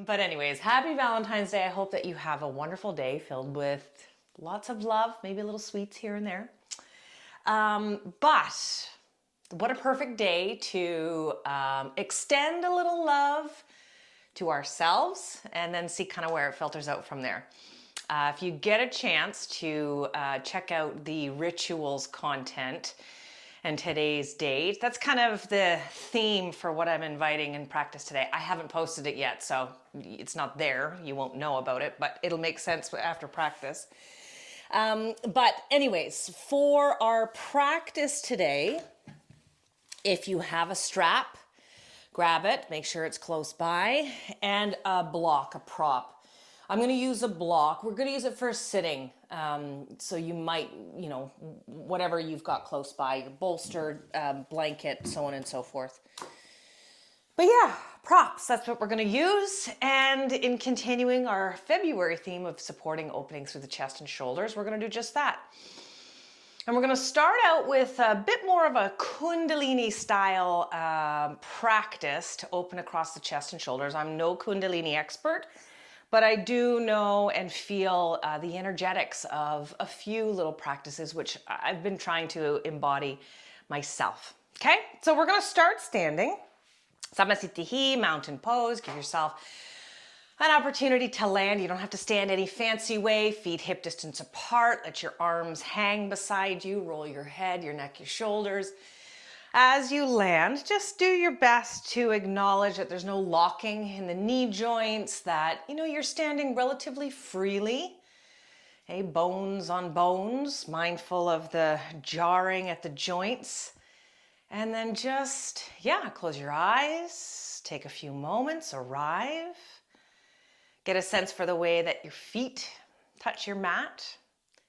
But anyways, happy Valentine's Day. I hope that you have a wonderful day filled with lots of love, maybe a little sweets here and there. But what a perfect day to extend a little love to ourselves and then see kind of where it filters out from there. If you get a chance to check out the rituals content and today's date, that's kind of the theme for what I'm inviting in practice today. I haven't posted it yet, so it's not there. You won't know about it, but it'll make sense after practice. But anyways, for our practice today, if you have a strap, grab it, make sure it's close by, and a block, a prop. I'm going to use a block. We're going to use it for sitting. So you might, whatever you've got close by, your bolster, blanket, so on and so forth. But yeah, props, that's what we're going to use. And in continuing our February theme of supporting opening through the chest and shoulders, we're going to do just that. And we're going to start out with a bit more of a Kundalini style practice to open across the chest and shoulders. I'm no Kundalini expert, but I do know and feel the energetics of a few little practices which I've been trying to embody myself. Okay, so we're going to start standing. Samasthiti, mountain pose. Give yourself an opportunity to land. You don't have to stand any fancy way. Feet hip distance apart. Let your arms hang beside you. Roll your head, your neck, your shoulders. As you land, just do your best to acknowledge that there's no locking in the knee joints, that, you're standing relatively freely. Okay, bones on bones, mindful of the jarring at the joints. And then just, close your eyes, take a few moments, arrive. Get a sense for the way that your feet touch your mat.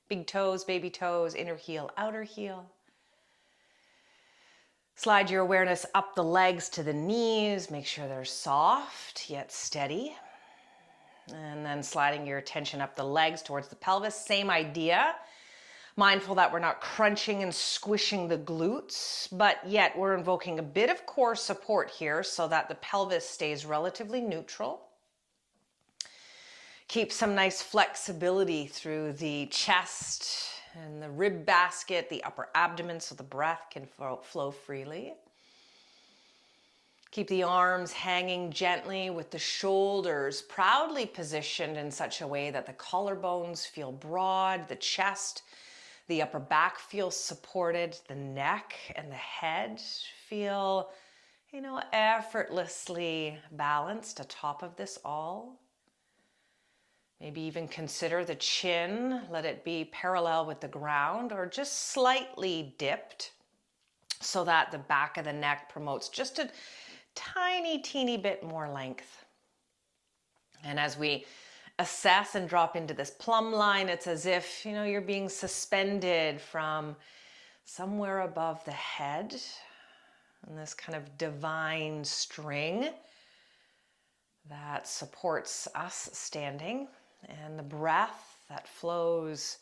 Big toes, baby toes, inner heel, outer heel. Slide your awareness up the legs to the knees. Make sure they're soft yet steady. And then sliding your attention up the legs towards the pelvis. Same idea. Mindful that we're not crunching and squishing the glutes, but yet we're invoking a bit of core support here so that the pelvis stays relatively neutral. Keep some nice flexibility through the chest and the rib basket, the upper abdomen, so the breath can flow freely. Keep the arms hanging gently with the shoulders proudly positioned in such a way that the collarbones feel broad, the chest, the upper back feels supported, the neck and the head feel, effortlessly balanced atop of this all. Maybe even consider the chin, let it be parallel with the ground or just slightly dipped so that the back of the neck promotes just a tiny, teeny bit more length. And as we assess and drop into this plumb line, it's as if, you're being suspended from somewhere above the head in this kind of divine string that supports us standing. And the breath that flows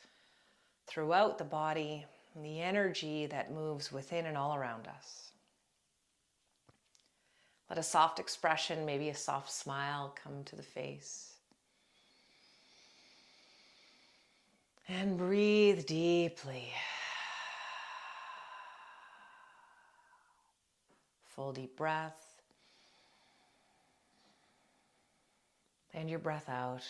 throughout the body, and the energy that moves within and all around us. Let a soft expression, maybe a soft smile, come to the face. And breathe deeply. Full deep breath. And your breath out.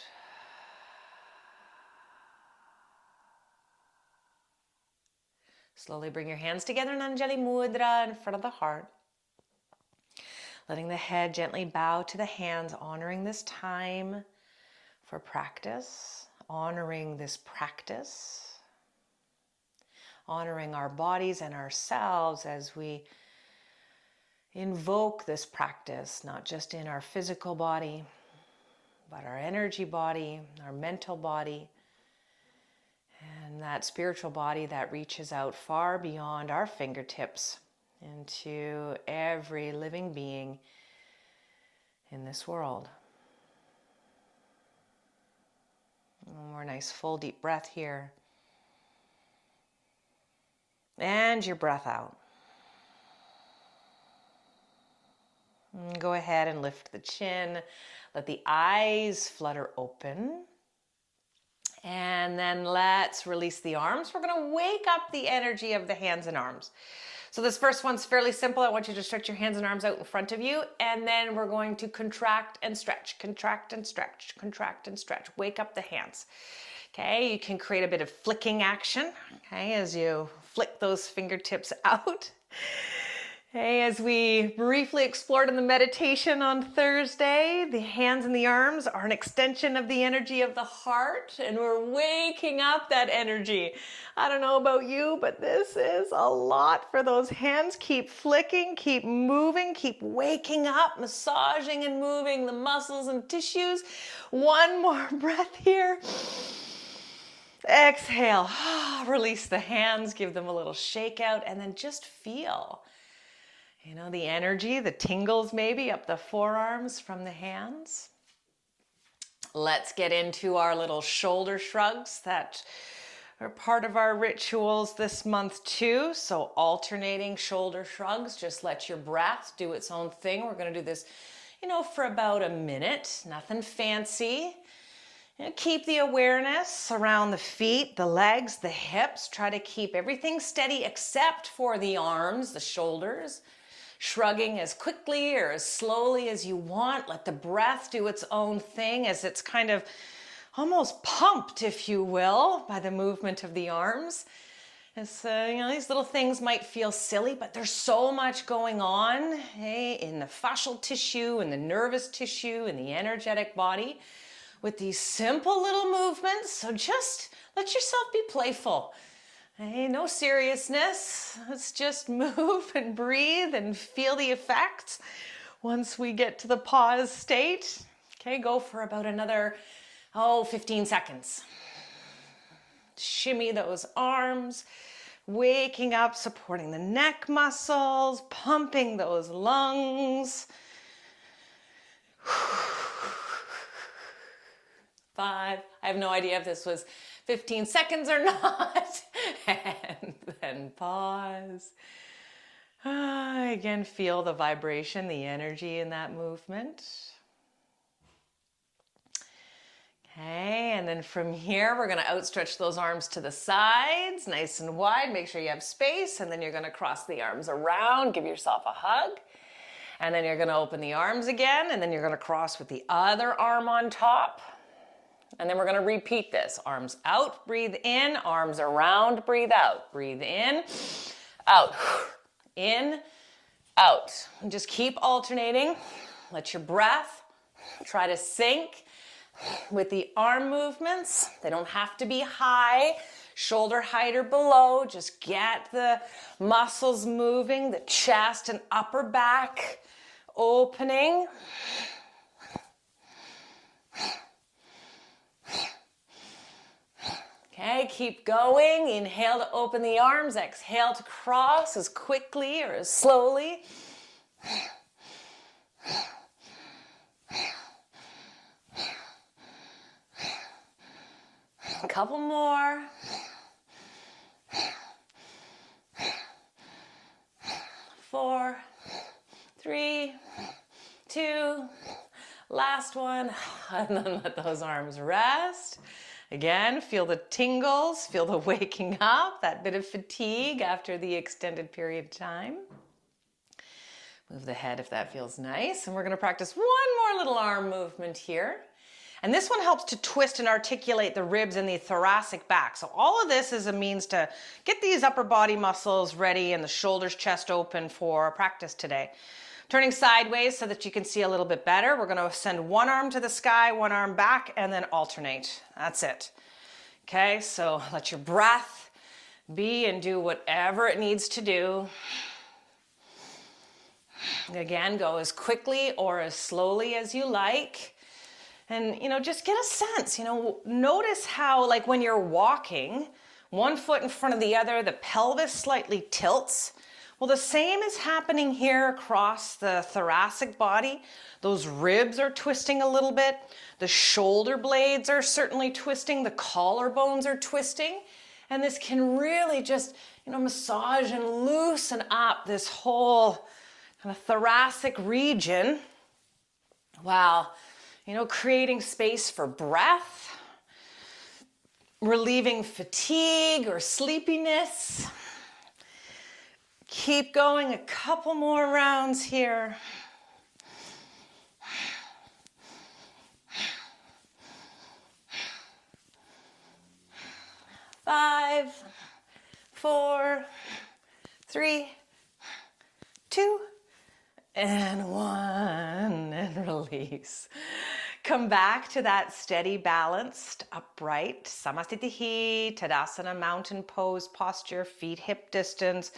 Slowly bring your hands together in Anjali Mudra in front of the heart. Letting the head gently bow to the hands, honoring this time for practice, honoring this practice, honoring our bodies and ourselves as we invoke this practice, not just in our physical body, but our energy body, our mental body, and that spiritual body that reaches out far beyond our fingertips into every living being in this world. One more nice full deep breath here. And your breath out. Go ahead and lift the chin. Let the eyes flutter open. And then let's release the arms. We're going to wake up the energy of the hands and arms. So this first one's fairly simple. I want you to stretch your hands and arms out in front of you. And then we're going to contract and stretch, contract and stretch, contract and stretch. Wake up the hands. Okay, you can create a bit of flicking action, okay, as you flick those fingertips out. Okay, as we briefly explored in the meditation on Thursday, the hands and the arms are an extension of the energy of the heart, and we're waking up that energy. I don't know about you, but this is a lot for those hands. Keep flicking, keep moving, keep waking up, massaging and moving the muscles and tissues. One more breath here. Exhale, release the hands, give them a little shake out, and then just feel, you know, the energy, the tingles maybe up the forearms from the hands. Let's get into our little shoulder shrugs that are part of our rituals this month too. So alternating shoulder shrugs, just let your breath do its own thing. We're going to do this, you know, for about a minute, nothing fancy. Keep the awareness around the feet, the legs, the hips. Try to keep everything steady except for the arms, the shoulders. Shrugging as quickly or as slowly as you want. Let the breath do its own thing as it's kind of almost pumped, if you will, by the movement of the arms. As, you know, these little things might feel silly, but there's so much going on, hey, in the fascial tissue, in the nervous tissue, in the energetic body, with these simple little movements. So just let yourself be playful. Hey, no seriousness. Let's just move and breathe and feel the effects. Once we get to the pause state, okay, go for about another, 15 seconds. Shimmy those arms, waking up, supporting the neck muscles, pumping those lungs. 5. I have no idea if this was 15 seconds or not. And then pause. Again, feel the vibration, the energy in that movement. Okay, and then from here, we're going to outstretch those arms to the sides, nice and wide. Make sure you have space, and then you're going to cross the arms around, give yourself a hug. And then you're going to open the arms again, and then you're going to cross with the other arm on top. And then we're going to repeat this. Arms out, breathe in, arms around, breathe out. Breathe in, out, in, out. And just keep alternating. Let your breath try to sync with the arm movements. They don't have to be high, shoulder height or below. Just get the muscles moving, the chest and upper back opening. Okay, keep going. Inhale to open the arms. Exhale to cross as quickly or as slowly. A couple more. 4, 3, 2, last one. And then let those arms rest. Again, feel the tingles, feel the waking up, that bit of fatigue after the extended period of time. Move the head if that feels nice. And we're going to practice one more little arm movement here. And this one helps to twist and articulate the ribs and the thoracic back. So all of this is a means to get these upper body muscles ready and the shoulders, chest open for our practice today. Turning sideways so that you can see a little bit better. We're going to send one arm to the sky, one arm back, and then alternate. That's it. Okay, so let your breath be and do whatever it needs to do. Again, go as quickly or as slowly as you like. And, just get a sense, notice how, like when you're walking, one foot in front of the other, the pelvis slightly tilts. Well, the same is happening here across the thoracic body. Those ribs are twisting a little bit. The shoulder blades are certainly twisting. The collarbones are twisting. And this can really just, massage and loosen up this whole and the thoracic region, while, creating space for breath, relieving fatigue or sleepiness. Keep going, a couple more rounds here. 5, 4, 3, 2, and 1, and release. Come back to that steady, balanced, upright, Samasthiti, Tadasana, mountain pose posture, feet hip distance.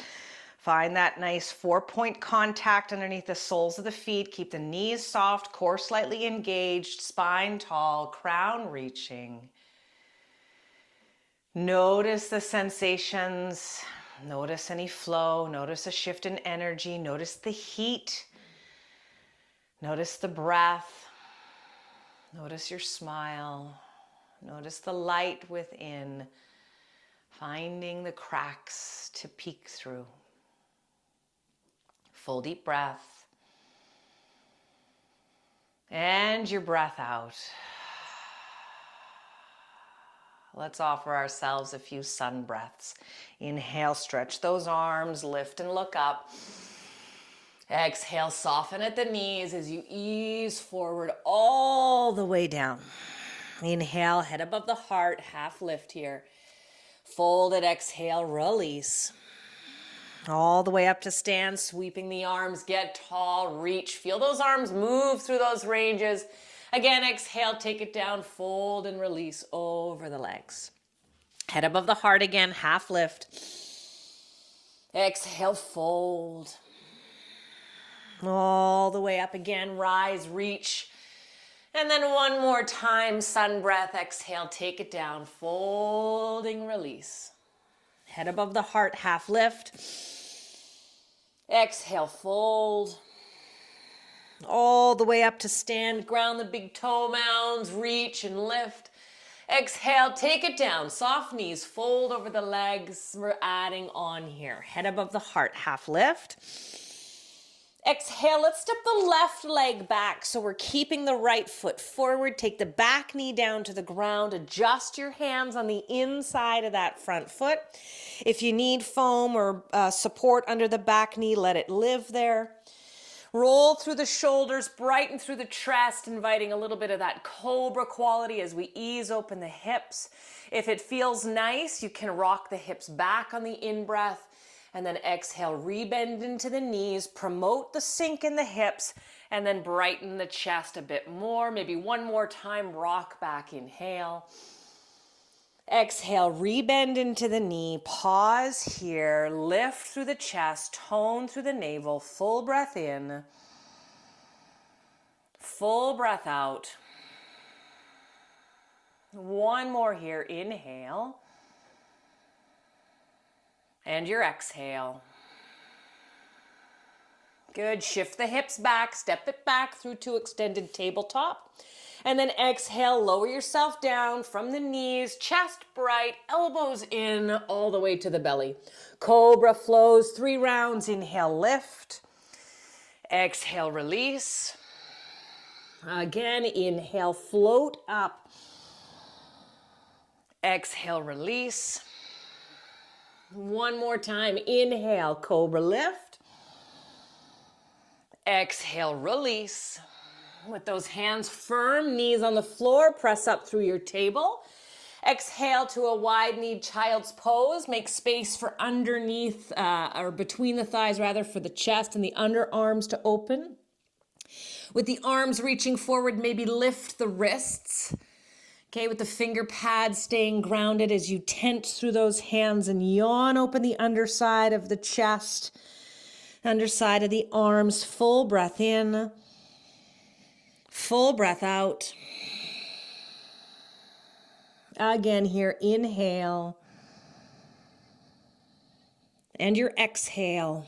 Find that nice 4-point contact underneath the soles of the feet. Keep the knees soft, core slightly engaged, spine tall, crown reaching. Notice the sensations. Notice any flow. Notice a shift in energy. Notice the heat. Notice the breath. Notice your smile. Notice the light within, finding the cracks to peek through. Full deep breath. And your breath out. Let's offer ourselves a few sun breaths. Inhale, stretch those arms, lift and look up. Exhale, soften at the knees as you ease forward all the way down. Inhale, head above the heart, half lift here. Fold it, exhale, release. All the way up to stand, sweeping the arms, get tall, reach. Feel those arms move through those ranges. Again, exhale, take it down, fold and release over the legs. Head above the heart again, half lift. Exhale, fold. All the way up again, rise, reach. And then one more time, sun breath, exhale, take it down, folding, release. Head above the heart, half lift. Exhale, fold. All the way up to stand, ground the big toe mounds, reach and lift. Exhale, take it down, soft knees, fold over the legs. We're adding on here. Head above the heart, half lift. Exhale, let's step the left leg back. So we're keeping the right foot forward. Take the back knee down to the ground. Adjust your hands on the inside of that front foot. If you need foam or support under the back knee, let it live there. Roll through the shoulders, brighten through the chest, inviting a little bit of that cobra quality as we ease open the hips. If it feels nice, you can rock the hips back on the in-breath. And then exhale, rebend into the knees, promote the sink in the hips, and then brighten the chest a bit more. Maybe one more time, rock back, inhale. Exhale, rebend into the knee, pause here, lift through the chest, tone through the navel, full breath in, full breath out. One more here, inhale. And your exhale. Good, shift the hips back, step it back through to extended tabletop. And then exhale, lower yourself down from the knees, chest bright, elbows in, all the way to the belly. Cobra flows, 3 rounds, inhale, lift. Exhale, release. Again, inhale, float up. Exhale, release. One more time, inhale, cobra lift. Exhale, release. With those hands firm, knees on the floor, press up through your table. Exhale to a wide-kneed child's pose. Make space for underneath, or between the thighs rather, for the chest and the underarms to open. With the arms reaching forward, maybe lift the wrists. Okay, with the finger pads staying grounded as you tense through those hands and yawn open the underside of the chest, underside of the arms. Full breath in, full breath out. Again here, inhale. And your exhale.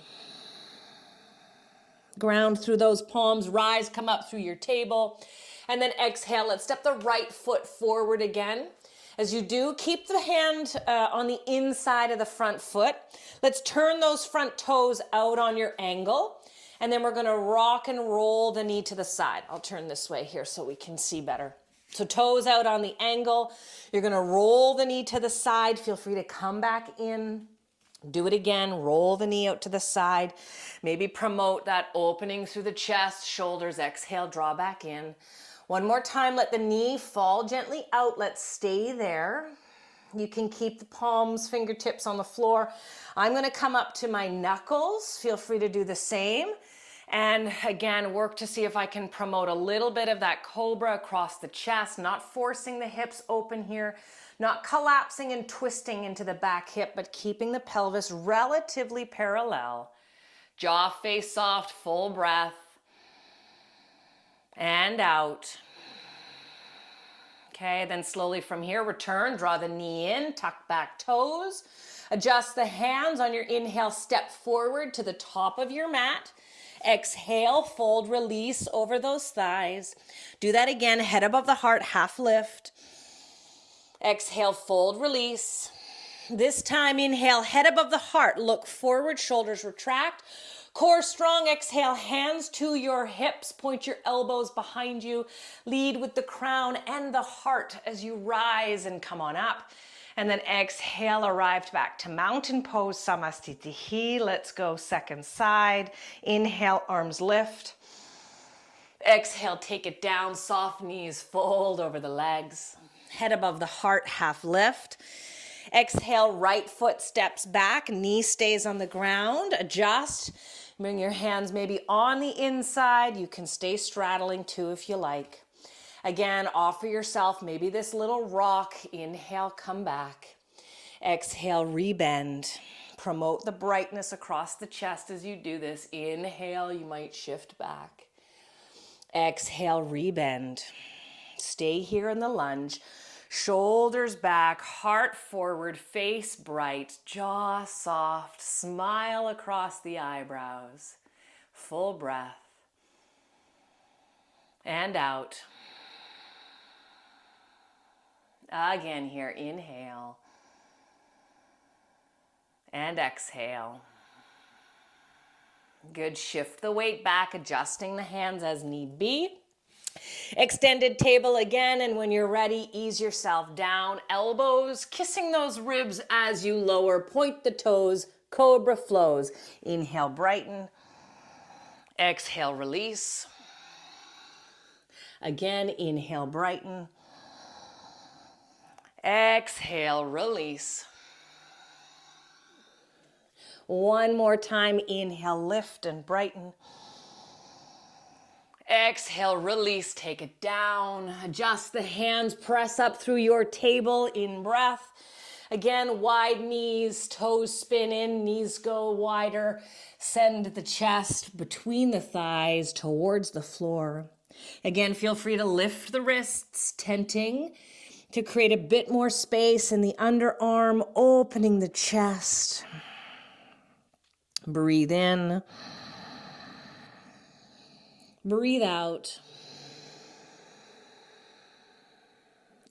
Ground through those palms, rise, come up through your table. And then exhale, let's step the right foot forward again. As you do, keep the hand on the inside of the front foot. Let's turn those front toes out on your angle. And then we're gonna rock and roll the knee to the side. I'll turn this way here so we can see better. So toes out on the angle. You're gonna roll the knee to the side. Feel free to come back in. Do it again, roll the knee out to the side. Maybe promote that opening through the chest, shoulders, exhale, draw back in. One more time, let the knee fall gently out. Let's stay there. You can keep the palms, fingertips on the floor. I'm gonna come up to my knuckles. Feel free to do the same. And again, work to see if I can promote a little bit of that cobra across the chest, not forcing the hips open here, not collapsing and twisting into the back hip, but keeping the pelvis relatively parallel. Jaw face soft, full breath. And out. Okay, then slowly from here, return, draw the knee in, tuck back toes. Adjust the hands on your inhale, step forward to the top of your mat. Exhale, fold, release over those thighs. Do that again, head above the heart, half lift. Exhale, fold, release. This time, inhale, head above the heart, look forward, shoulders retract. Core strong, exhale, hands to your hips, point your elbows behind you. Lead with the crown and the heart as you rise and come on up. And then exhale, arrived back to mountain pose, Samastitihi. Let's go second side. Inhale, arms lift. Exhale, take it down, soft knees fold over the legs. Head above the heart, half lift. Exhale, right foot steps back, knee stays on the ground. Adjust. Bring your hands maybe on the inside. You can stay straddling too if you like. Again, offer yourself maybe this little rock. Inhale, come back. Exhale, rebend. Promote the brightness across the chest as you do this. Inhale, you might shift back. Exhale, rebend. Stay here in the lunge. Shoulders back, heart forward, face bright, jaw soft, smile across the eyebrows. Full breath. And out. Again here, inhale. And exhale. Good, shift the weight back, adjusting the hands as need be. Extended table again, and when you're ready, ease yourself down. Elbows kissing those ribs as you lower. Point the toes, cobra flows. Inhale, brighten. Exhale, release. Again, inhale, brighten. Exhale, release. One more time, inhale, lift and brighten. Exhale, release, take it down. Adjust the hands, press up through your table in breath. Again, wide knees, toes spin in, knees go wider. Send the chest between the thighs towards the floor. Again, feel free to lift the wrists, tenting to create a bit more space in the underarm, opening the chest. Breathe in. Breathe out.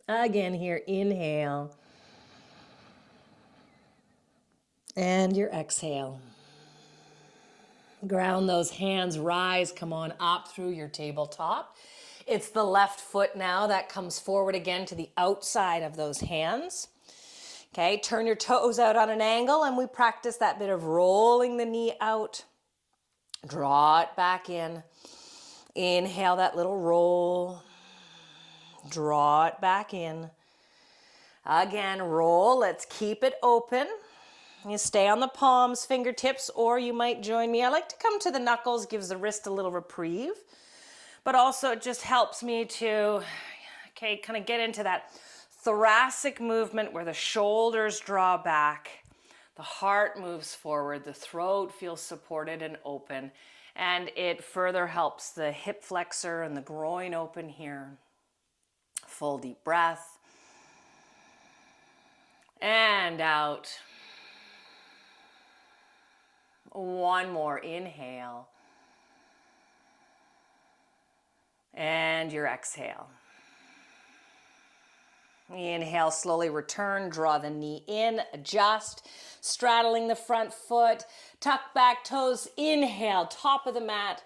Again here, inhale. And your exhale. Ground those hands, rise, come on up through your tabletop. It's the left foot now that comes forward again to the outside of those hands. Okay, turn your toes out on an angle and we practice that bit of rolling the knee out. Draw it back in. Inhale that little roll. Draw it back in. Again, roll. Let's keep it open. You stay on the palms, fingertips, or you might join me. I like to come to the knuckles, gives the wrist a little reprieve. But also it just helps me to, kind of get into that thoracic movement where the shoulders draw back, the heart moves forward, the throat feels supported and open, and it further helps the hip flexor and the groin open here. Full deep breath. And out. One more, inhale. And your exhale. Inhale, slowly return, draw the knee in, adjust, straddling the front foot, tuck back toes, inhale, top of the mat,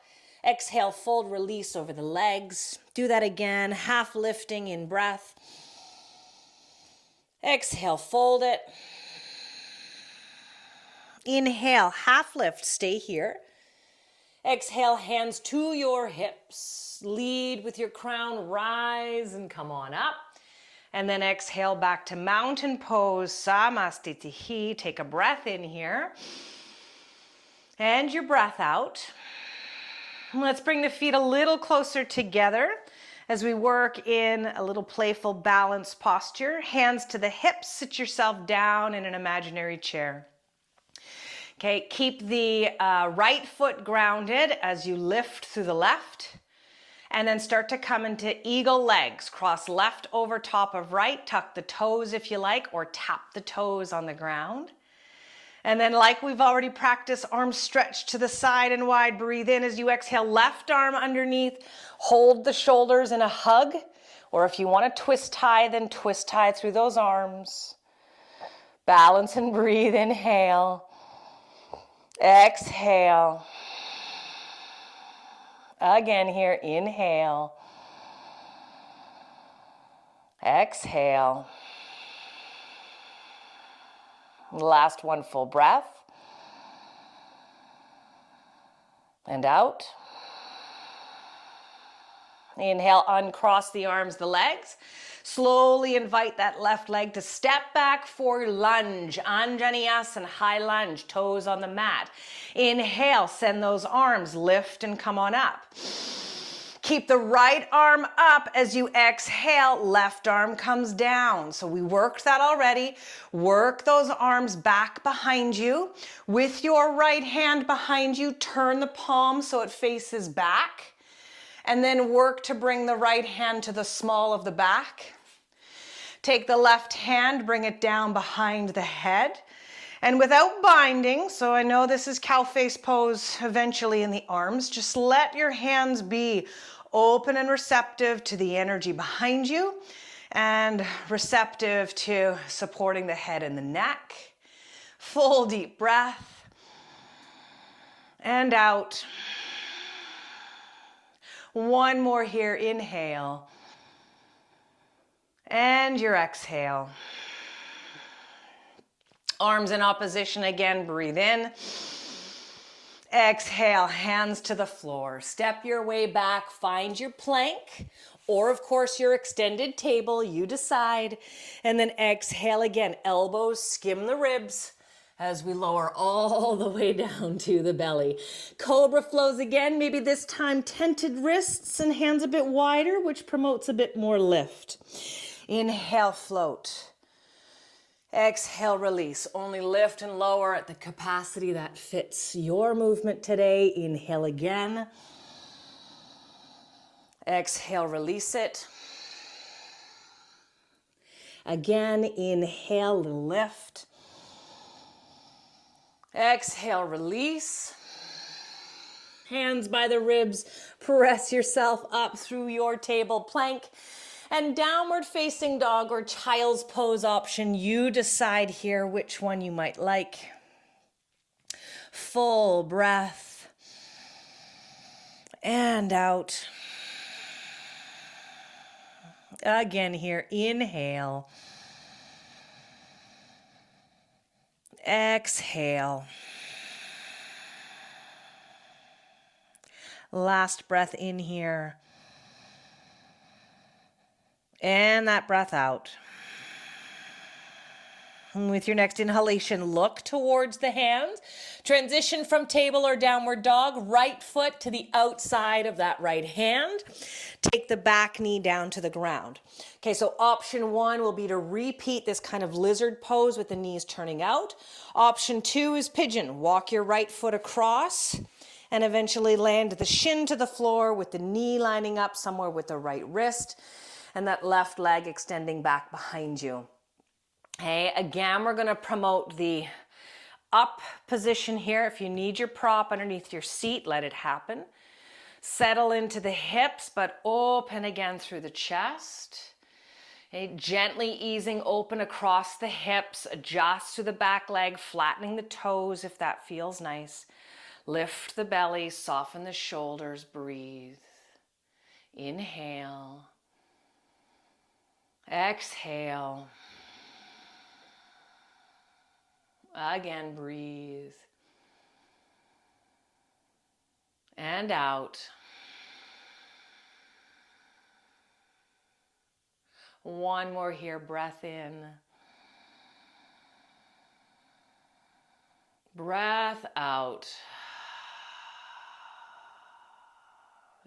exhale, fold, release over the legs. Do that again, half lifting in breath. Exhale, fold it. Inhale, half lift, stay here. Exhale, hands to your hips. Lead with your crown, rise and come on up. And then exhale back to mountain pose, Samastitihi. Take a breath in here. And your breath out. Let's bring the feet a little closer together as we work in a little playful balanced posture. Hands to the hips, sit yourself down in an imaginary chair. Okay, keep the right foot grounded as you lift through the left. And then start to come into eagle legs. Cross left over top of right. Tuck the toes if you like, or tap the toes on the ground. And then like we've already practiced, arms stretched to the side and wide. Breathe in as you exhale, left arm underneath. Hold the shoulders in a hug. Or if you want to twist tie, then twist tie through those arms. Balance and breathe. Inhale. Exhale. Again here, inhale. Exhale. Last one, full breath. And out. Inhale, uncross the arms, the legs. Slowly invite that left leg to step back for lunge. Anjaneyasana, high lunge, toes on the mat. Inhale, send those arms, lift and come on up. Keep the right arm up as you exhale, left arm comes down. So we worked that already. Work those arms back behind you. With your right hand behind you, turn the palm so it faces back. And then work to bring the right hand to the small of the back. Take the left hand, bring it down behind the head. And without binding, so I know this is cow face pose eventually in the arms, just let your hands be open and receptive to the energy behind you and receptive to supporting the head and the neck. Full deep breath. And out. One more here, inhale. And your exhale. Arms in opposition again, breathe in. Exhale, hands to the floor. Step your way back, find your plank, or of course your extended table, you decide. And then exhale again, elbows skim the ribs as we lower all the way down to the belly. Cobra flows again, maybe this time tented wrists and hands a bit wider, which promotes a bit more lift. Inhale, float. Exhale, release. Only lift and lower at the capacity that fits your movement today. Inhale again. Exhale, release it. Again, inhale, lift. Exhale, release. Hands by the ribs, press yourself up through your table plank. And downward facing dog or child's pose option, you decide here which one you might like. Full breath. And out. Again here, inhale. Exhale. Last breath in here. And that breath out. And with your next inhalation, look towards the hands. Transition from table or downward dog, right foot to the outside of that right hand. Take the back knee down to the ground. Okay, so option one will be to repeat this kind of lizard pose with the knees turning out. Option two is pigeon. Walk your right foot across and eventually land the shin to the floor with the knee lining up somewhere with the right wrist. And that left leg extending back behind you. Okay, again, we're gonna promote the up position here. If you need your prop underneath your seat, let it happen. Settle into the hips, but open again through the chest. Okay, gently easing open across the hips, adjust to the back leg, flattening the toes if that feels nice. Lift the belly, soften the shoulders, breathe. Inhale. Exhale. Again, breathe. And out. One more here, breath in. Breath out.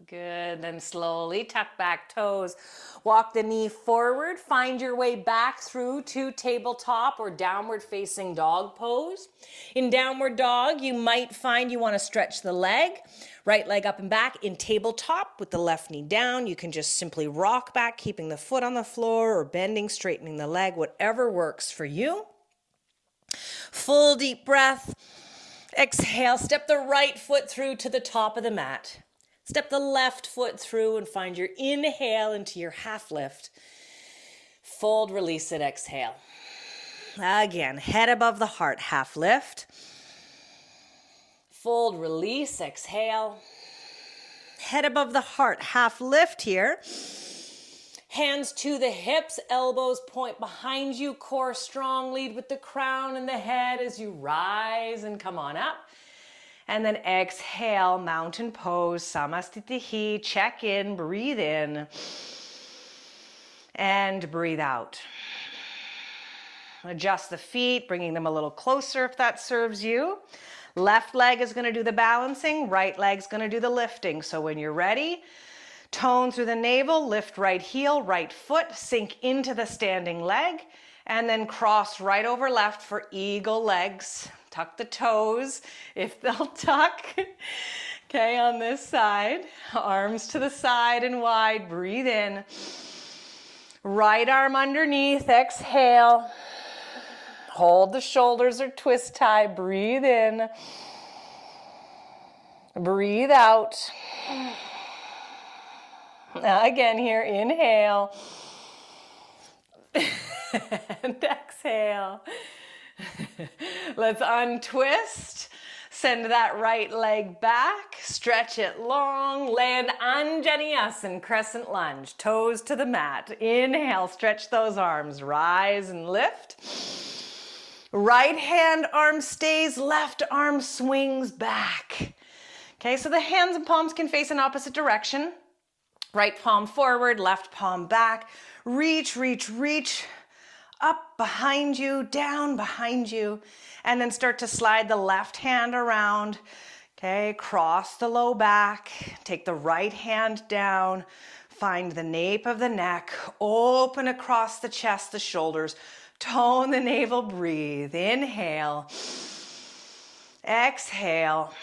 Good, then slowly tuck back toes. Walk the knee forward, find your way back through to tabletop or downward facing dog pose. In downward dog, you might find you want to stretch the leg, right leg up and back. In tabletop, with the left knee down, you can just simply rock back, keeping the foot on the floor or bending, straightening the leg, whatever works for you. Full deep breath. Exhale, step the right foot through to the top of the mat. Step the left foot through and find your inhale into your half lift. Fold, release it, exhale. Again, head above the heart, half lift. Fold, release, exhale. Head above the heart, half lift here. Hands to the hips, elbows point behind you, core strong, lead with the crown and the head as you rise and come on up. And then exhale, mountain pose, samastitihi, check in, breathe in, and breathe out. Adjust the feet, bringing them a little closer if that serves you. Left leg is gonna do the balancing, right leg's gonna do the lifting. So when you're ready, tone through the navel, lift right heel, right foot, sink into the standing leg, and then cross right over left for eagle legs. Tuck the toes if they'll tuck. Okay, on this side. Arms to the side and wide. Breathe in. Right arm underneath. Exhale. Hold the shoulders or twist tie. Breathe in. Breathe out. Again here. Inhale. And exhale. Let's untwist. Send that right leg back. Stretch it long. Land Anjaneyasana, crescent lunge. Toes to the mat. Inhale, stretch those arms. Rise and lift. Right hand arm stays, left arm swings back. Okay, so the hands and palms can face in opposite direction. Right palm forward, left palm back. Reach, reach, reach. Up behind you, down behind you, and then start to slide the left hand around. Okay, cross the low back, take the right hand down, find the nape of the neck, open across the chest, the shoulders, tone the navel, breathe. Inhale, exhale.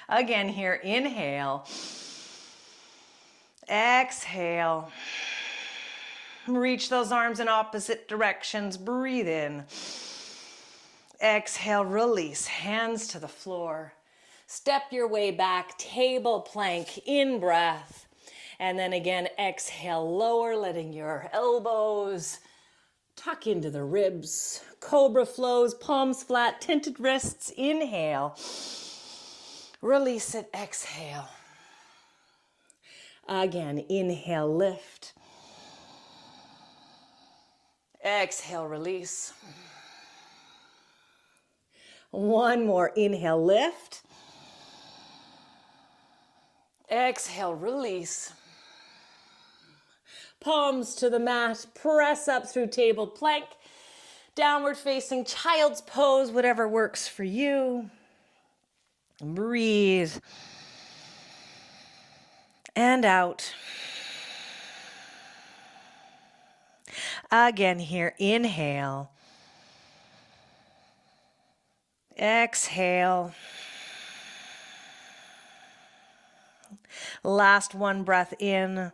Again here, inhale, exhale. Reach those arms in opposite directions. Breathe in. Exhale, release. Hands to the floor. Step your way back. Table plank. In breath. And then again, exhale, lower, letting your elbows tuck into the ribs. Cobra flows, palms flat, tented wrists. Inhale. Release it. Exhale. Again, inhale, lift. Exhale, release. One more. Inhale, lift. Exhale, release. Palms to the mat. Press up through table plank. Downward facing child's pose, whatever works for you. Breathe. And out. Again here, inhale. Exhale. Last one, breath in.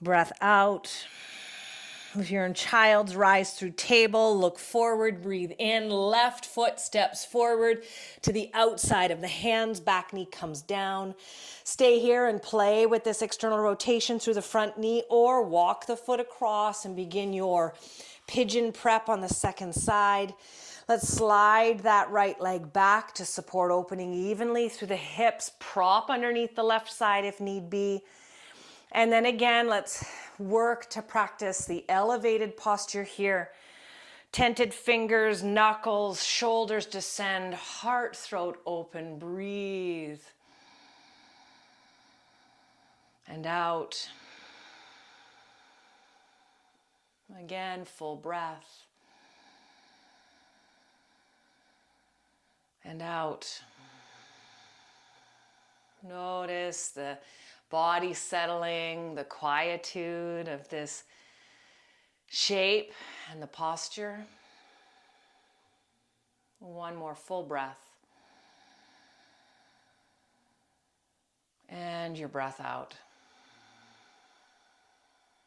Breath out. If you're in child's, rise through table, look forward, breathe in, left foot steps forward to the outside of the hands, back knee comes down. Stay here and play with this external rotation through the front knee, or walk the foot across and begin your pigeon prep on the second side. Let's slide that right leg back to support opening evenly through the hips, prop underneath the left side if need be. And then again, let's work to practice the elevated posture here. Tented fingers, knuckles, shoulders descend, heart, throat open, breathe. And out. Again, full breath. And out. Notice the body settling, the quietude of this shape and the posture. One more full breath. And your breath out.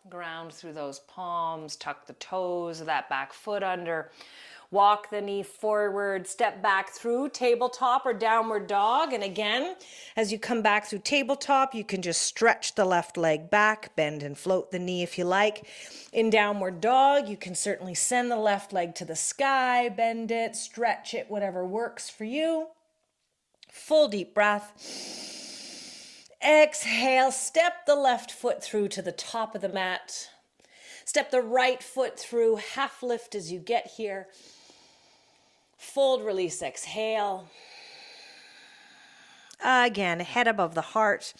Ground through those palms, tuck the toes of that back foot under. Walk the knee forward, step back through tabletop or downward dog. And again, as you come back through tabletop, you can just stretch the left leg back, bend and float the knee if you like. In downward dog, you can certainly send the left leg to the sky, bend it, stretch it, whatever works for you. Full deep breath. Exhale, step the left foot through to the top of the mat. Step the right foot through, half lift as you get here. Fold, release, exhale. Again, head above the heart.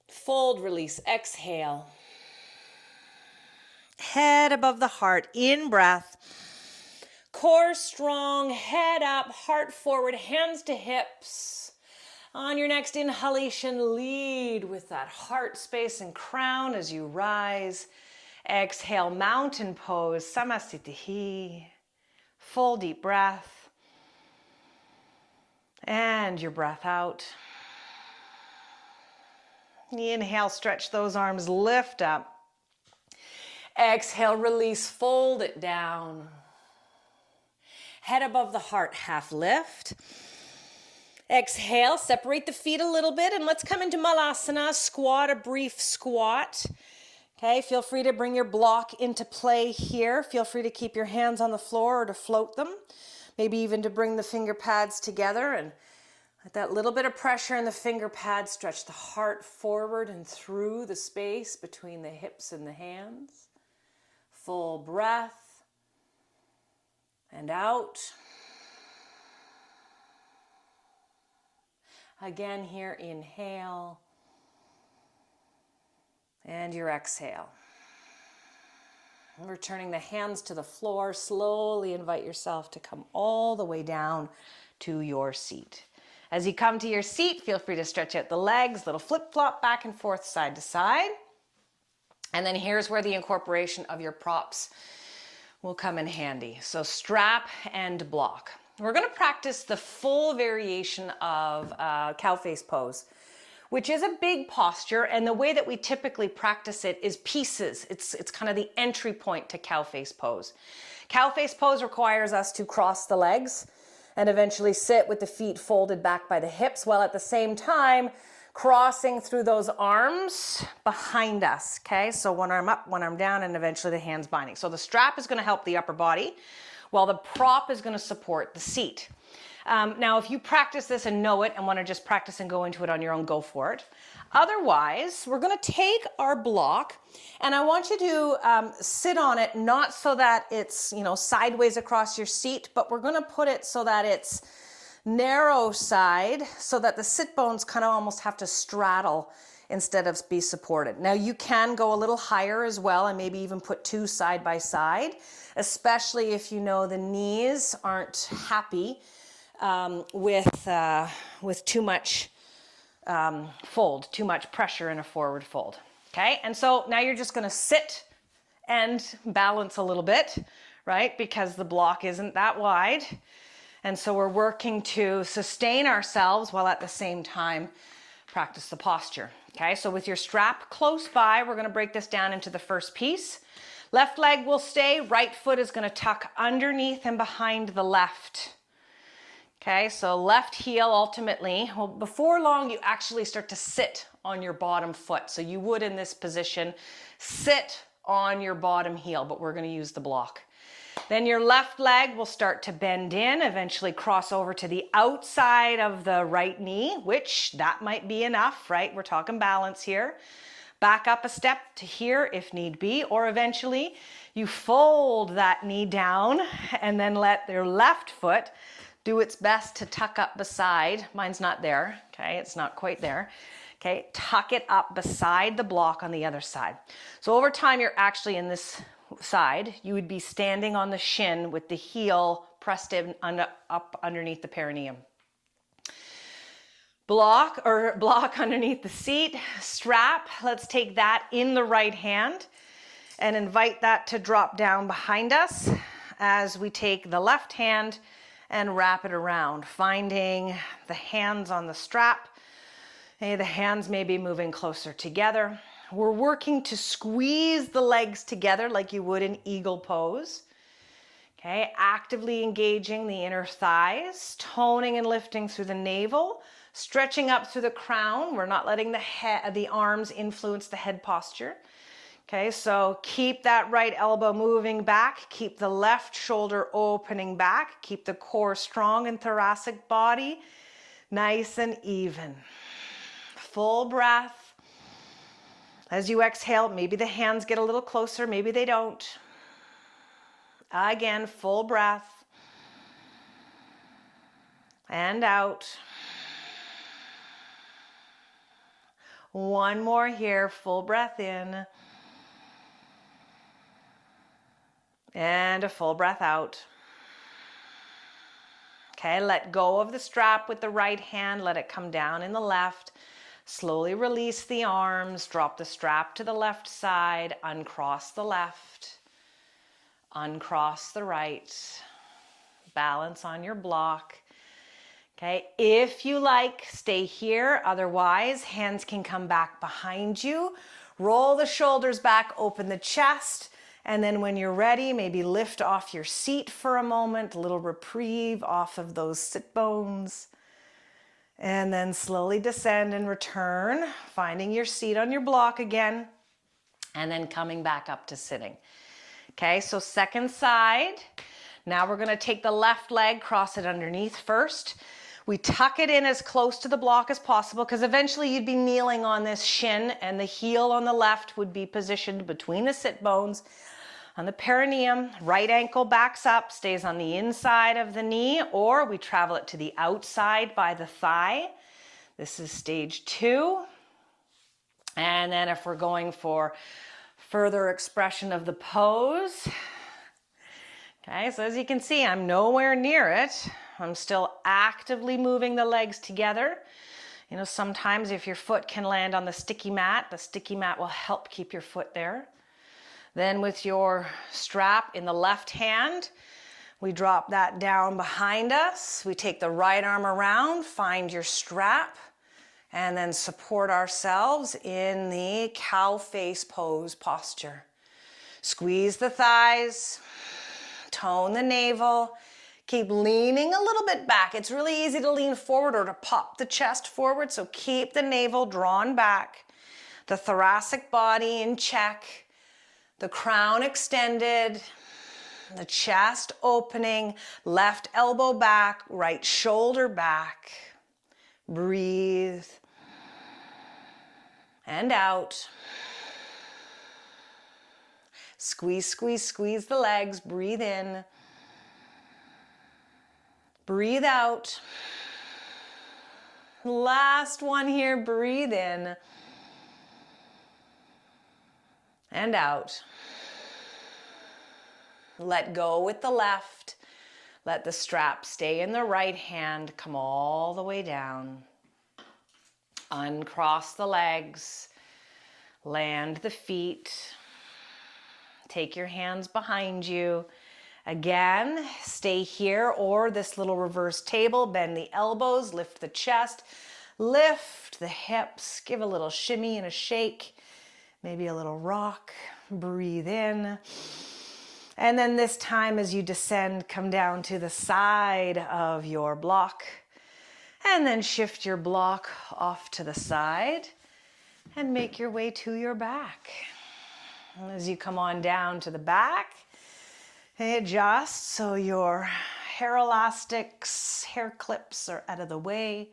Fold, release, exhale. Head above the heart, in breath. Core strong, head up, heart forward, hands to hips. On your next inhalation, lead with that heart space and crown as you rise. Exhale, mountain pose, Samasthiti. Full deep breath. And your breath out. Inhale, stretch those arms, lift up. Exhale, release, fold it down. Head above the heart, half lift. Exhale, separate the feet a little bit and let's come into Malasana, squat, a brief squat. Okay, feel free to bring your block into play here. Feel free to keep your hands on the floor or to float them. Maybe even to bring the finger pads together and let that little bit of pressure in the finger pads stretch the heart forward and through the space between the hips and the hands. Full breath and out. Again here, inhale. And your exhale. Returning the hands to the floor, slowly invite yourself to come all the way down to your seat. As you come to your seat, feel free to stretch out the legs, little flip-flop back and forth, side to side. And then here's where the incorporation of your props will come in handy. So strap and block. We're going to practice the full variation of cow face pose, which is a big posture, and the way that we typically practice it is pieces. It's kind of the entry point to cow face pose. Cow face pose requires us to cross the legs and eventually sit with the feet folded back by the hips, while at the same time crossing through those arms behind us, okay? So one arm up, one arm down, and eventually the hands binding. So the strap is going to help the upper body, while the prop is going to support the seat. Now, if you practice this and know it and want to just practice and go into it on your own, go for it. Otherwise, we're going to take our block and I want you to sit on it, not so that it's, sideways across your seat, but we're going to put it so that it's narrow side, so that the sit bones kind of almost have to straddle instead of be supported. Now, you can go a little higher as well and maybe even put two side by side, especially if you know the knees aren't happy with too much fold, too much pressure in a forward fold. Okay, and so now you're just going to sit and balance a little bit, right? Because the block isn't that wide. And so we're working to sustain ourselves while at the same time practice the posture. Okay, so with your strap close by, we're gonna break this down into the first piece. Left leg will stay, right foot is gonna tuck underneath and behind the left. Okay, so left heel ultimately, well, before long you actually start to sit on your bottom foot. So you would in this position sit on your bottom heel, but we're gonna use the block. Then your left leg will start to bend in, eventually cross over to the outside of the right knee, which that might be enough, right? We're talking balance here. Back up a step to here if need be, or eventually you fold that knee down and then let your left foot do its best to tuck up beside. Mine's not there, okay? It's not quite there. Okay, tuck it up beside the block on the other side. So over time, you're actually in this side, you would be standing on the shin with the heel pressed in up underneath the perineum. Block underneath the seat, strap, let's take that in the right hand and invite that to drop down behind us as we take the left hand and wrap it around, finding the hands on the strap. Okay, the hands may be moving closer together. We're working to squeeze the legs together like you would in eagle pose. Okay, actively engaging the inner thighs, toning and lifting through the navel, stretching up through the crown. We're not letting the arms influence the head posture. Okay, so keep that right elbow moving back, keep the left shoulder opening back, keep the core strong and thoracic body nice and even. Full breath. As you exhale, maybe the hands get a little closer, maybe they don't. Again, full breath. And out. One more here, full breath in. And a full breath out. Okay, let go of the strap with the right hand, let it come down in the left. Slowly release the arms, drop the strap to the left side, uncross the left, uncross the right, balance on your block. Okay, if you like, stay here. Otherwise, hands can come back behind you. Roll the shoulders back, open the chest, and then when you're ready, maybe lift off your seat for a moment, a little reprieve off of those sit bones. And then slowly descend and return, finding your seat on your block again, and then coming back up to sitting. Okay, so second side. Now we're gonna take the left leg, cross it underneath first. We tuck it in as close to the block as possible because eventually you'd be kneeling on this shin and the heel on the left would be positioned between the sit bones. On the perineum, right ankle backs up, stays on the inside of the knee, or we travel it to the outside by the thigh. This is stage 2. And then if we're going for further expression of the pose, okay, so as you can see, I'm nowhere near it. I'm still actively moving the legs together. You know, sometimes if your foot can land on the sticky mat will help keep your foot there. Then with your strap in the left hand, we drop that down behind us. We take the right arm around, find your strap, and then support ourselves in the cow face pose posture. Squeeze the thighs, tone the navel, keep leaning a little bit back. It's really easy to lean forward or to pop the chest forward, so keep the navel drawn back, the thoracic body in check, the crown extended, the chest opening, left elbow back, right shoulder back. Breathe. And out. Squeeze, squeeze, squeeze the legs. Breathe in. Breathe out. Last one here. Breathe in. And out. Let go with the left. Let the strap stay in the right hand. Come all the way down. Uncross the legs. Land the feet. Take your hands behind you. Again, stay here or this little reverse table. Bend the elbows, lift the chest. Lift the hips, give a little shimmy and a shake, maybe a little rock. Breathe in. And then this time as you descend, come down to the side of your block. And then shift your block off to the side and make your way to your back. And as you come on down to the back, adjust so your hair elastics, hair clips are out of the way.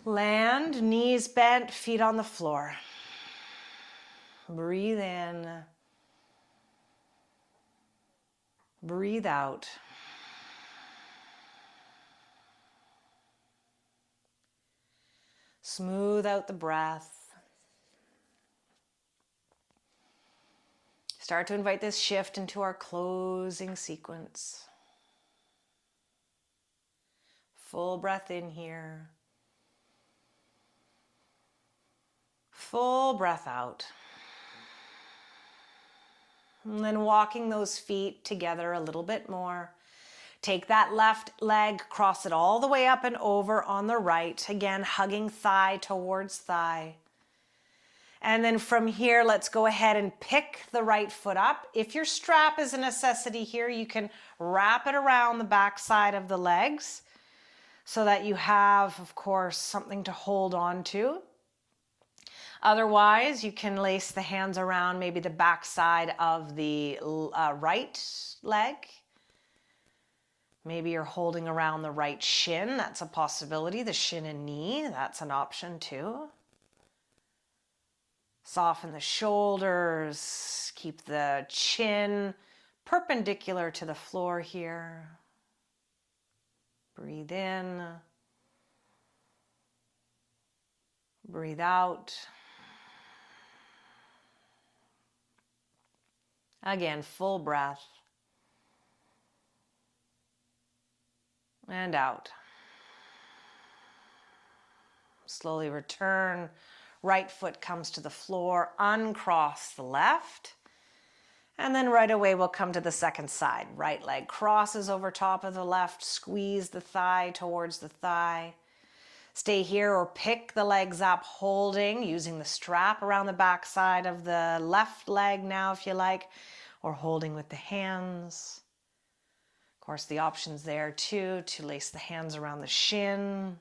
Land, knees bent, feet on the floor. Breathe in. Breathe out. Smooth out the breath. Start to invite this shift into our closing sequence. Full breath in here. Full breath out. And then walking those feet together a little bit more. Take that left leg, cross it all the way up and over on the right. Again, hugging thigh towards thigh. And then from here, let's go ahead and pick the right foot up. If your strap is a necessity here, you can wrap it around the back side of the legs so that you have, of course, something to hold on to. Otherwise, you can lace the hands around maybe the back side of the right leg. Maybe you're holding around the right shin. That's a possibility. The shin and knee, that's an option too. Soften the shoulders. Keep the chin perpendicular to the floor here. Breathe in. Breathe out. Again, full breath. And out. Slowly return. Right foot comes to the floor. Uncross the left. And then right away we'll come to the second side. Right leg crosses over top of the left. Squeeze the thigh towards the thigh. Stay here or pick the legs up, holding, using the strap around the back side of the left leg now if you like, or holding with the hands. Of course, the option's there too, to lace the hands around the shin.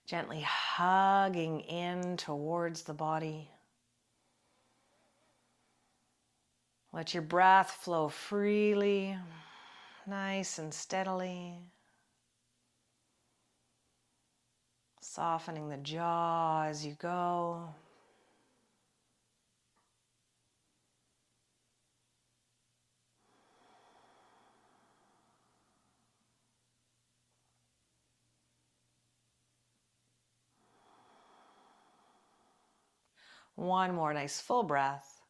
Gently hugging in towards the body. Let your breath flow freely, nice and steadily. Softening the jaw as you go. One more nice full breath.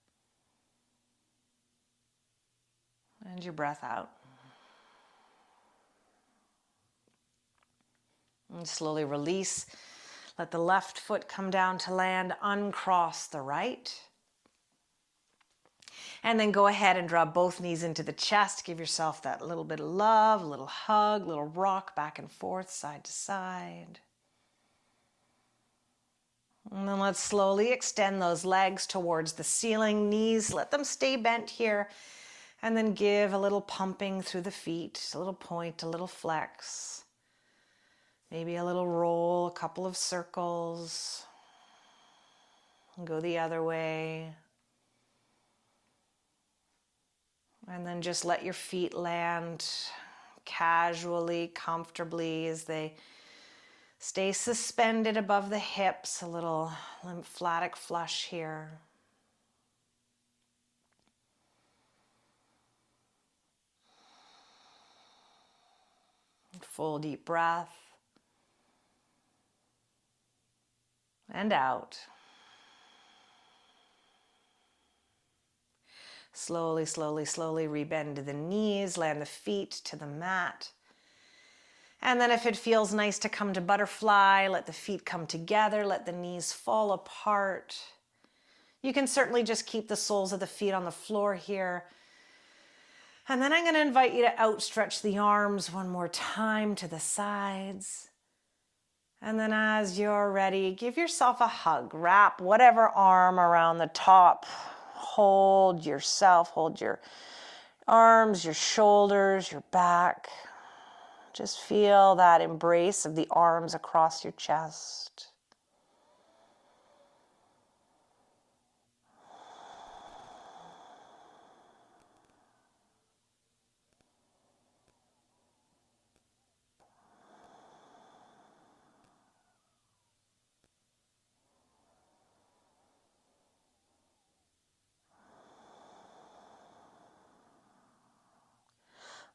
And your breath out. And slowly release. Let the left foot come down to land. Uncross the right. And then go ahead and draw both knees into the chest. Give yourself that little bit of love, a little hug, a little rock back and forth, side to side. And then let's slowly extend those legs towards the ceiling. Knees, let them stay bent here. And then give a little pumping through the feet, a little point, a little flex. Maybe a little roll, a couple of circles. And go the other way. And then just let your feet land casually, comfortably as they stay suspended above the hips, a little lymphatic flush here. Full deep breath. And out. Slowly, slowly, slowly rebend to the knees, land the feet to the mat. And then if it feels nice to come to butterfly, let the feet come together, let the knees fall apart. You can certainly just keep the soles of the feet on the floor here. And then I'm going to invite you to outstretch the arms one more time to the sides. And then as you're ready, give yourself a hug. Wrap whatever arm around the top. Hold yourself, hold your arms, your shoulders, your back. Just feel that embrace of the arms across your chest.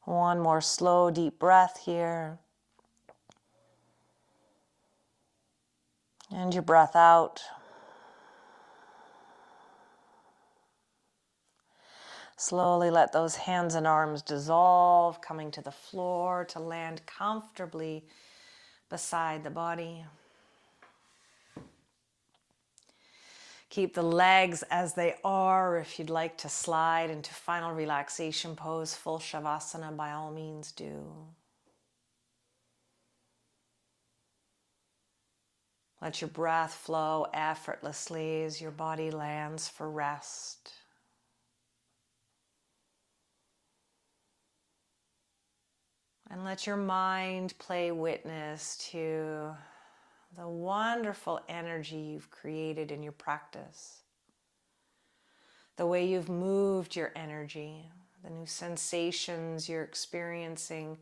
One more slow, deep breath here. And your breath out. Slowly let those hands and arms dissolve, coming to the floor to land comfortably beside the body. Keep the legs as they are. If you'd like to slide into final relaxation pose, full Shavasana, by all means do. Let your breath flow effortlessly as your body lands for rest. And let your mind play witness to the wonderful energy you've created in your practice. The way you've moved your energy, the new sensations you're experiencing,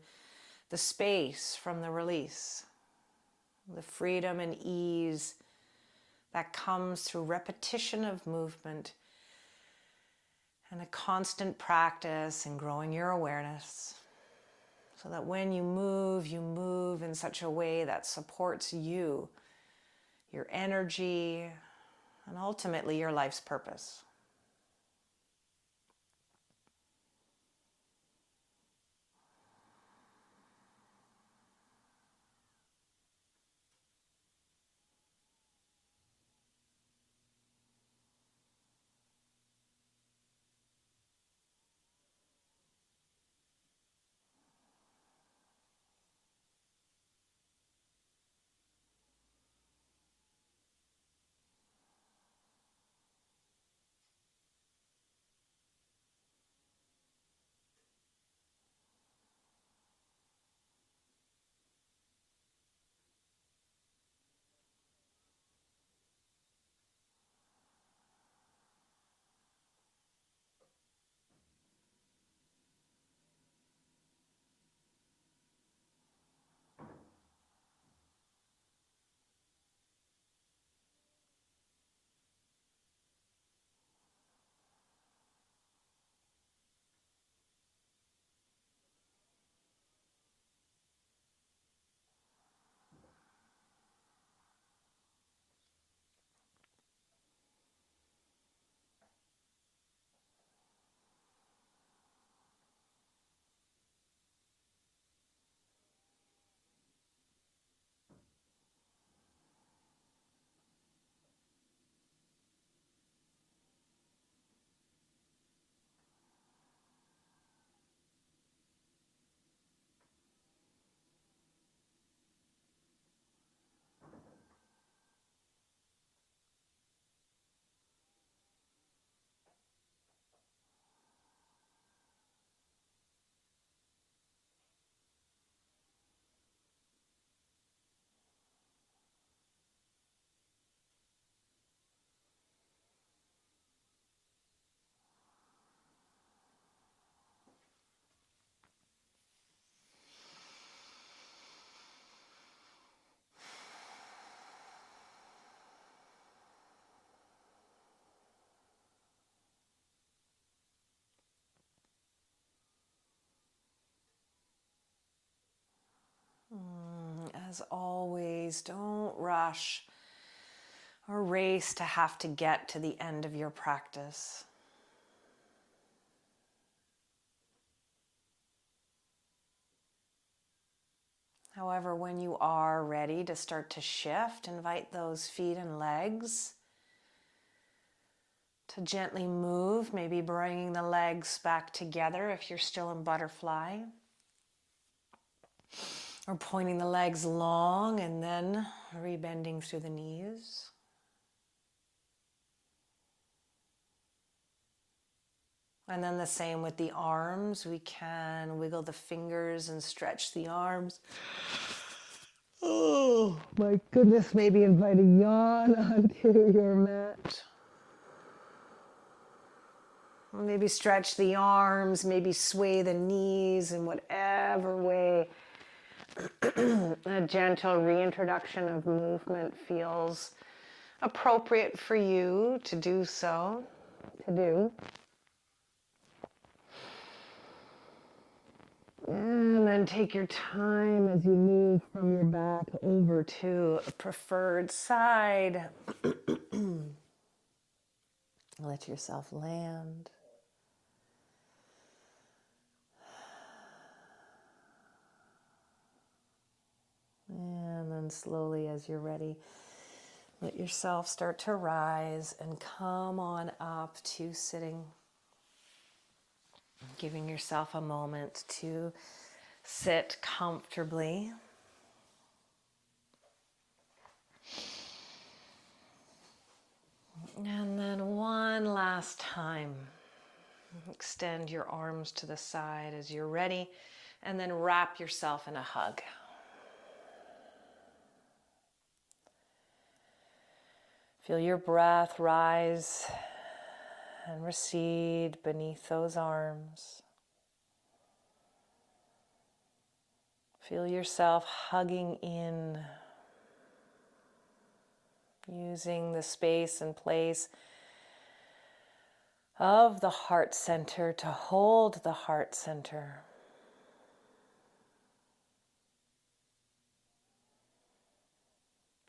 the space from the release, the freedom and ease that comes through repetition of movement and a constant practice in growing your awareness. So that when you move in such a way that supports you, your energy, and ultimately your life's purpose. As always, don't rush or race to have to get to the end of your practice. However, when you are ready to start to shift, invite those feet and legs to gently move, maybe bringing the legs back together if you're still in butterfly. Or pointing the legs long and then Rebending through the knees. And then the same with the arms. We can wiggle the fingers and stretch the arms. Oh my goodness, maybe invite a yawn onto your mat. Maybe stretch the arms, maybe sway the knees in whatever way a gentle reintroduction of movement feels appropriate for you to do so, to do. And then take your time as you move from your back over to a preferred side. Let yourself land. And then slowly, as you're ready, let yourself start to rise and come on up to sitting. Giving yourself a moment to sit comfortably. And then one last time, extend your arms to the side as you're ready, and then wrap yourself in a hug. Feel your breath rise and recede beneath those arms. Feel yourself hugging in, using the space and place of the heart center to hold the heart center.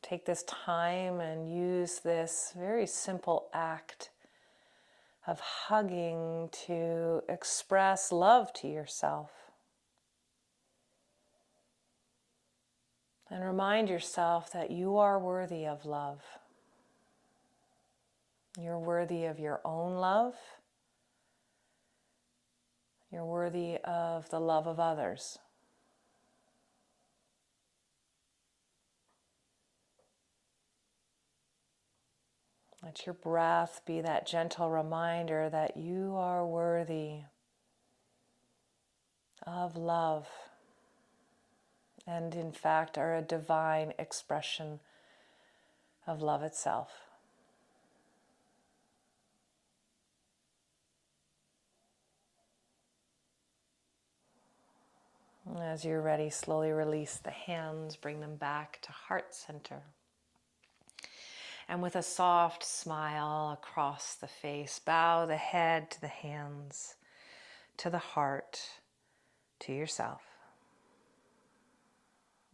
Take this time and use this very simple act of hugging to express love to yourself. And remind yourself that you are worthy of love. You're worthy of your own love. You're worthy of the love of others. Let your breath be that gentle reminder that you are worthy of love and in fact are a divine expression of love itself. As you're ready, slowly release the hands, bring them back to heart center. And with a soft smile across the face, bow the head to the hands, to the heart, to yourself.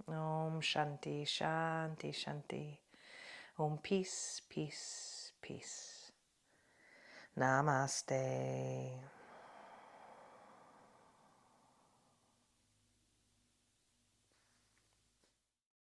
Om Shanti, Shanti, Shanti. Om peace, peace, peace. Namaste.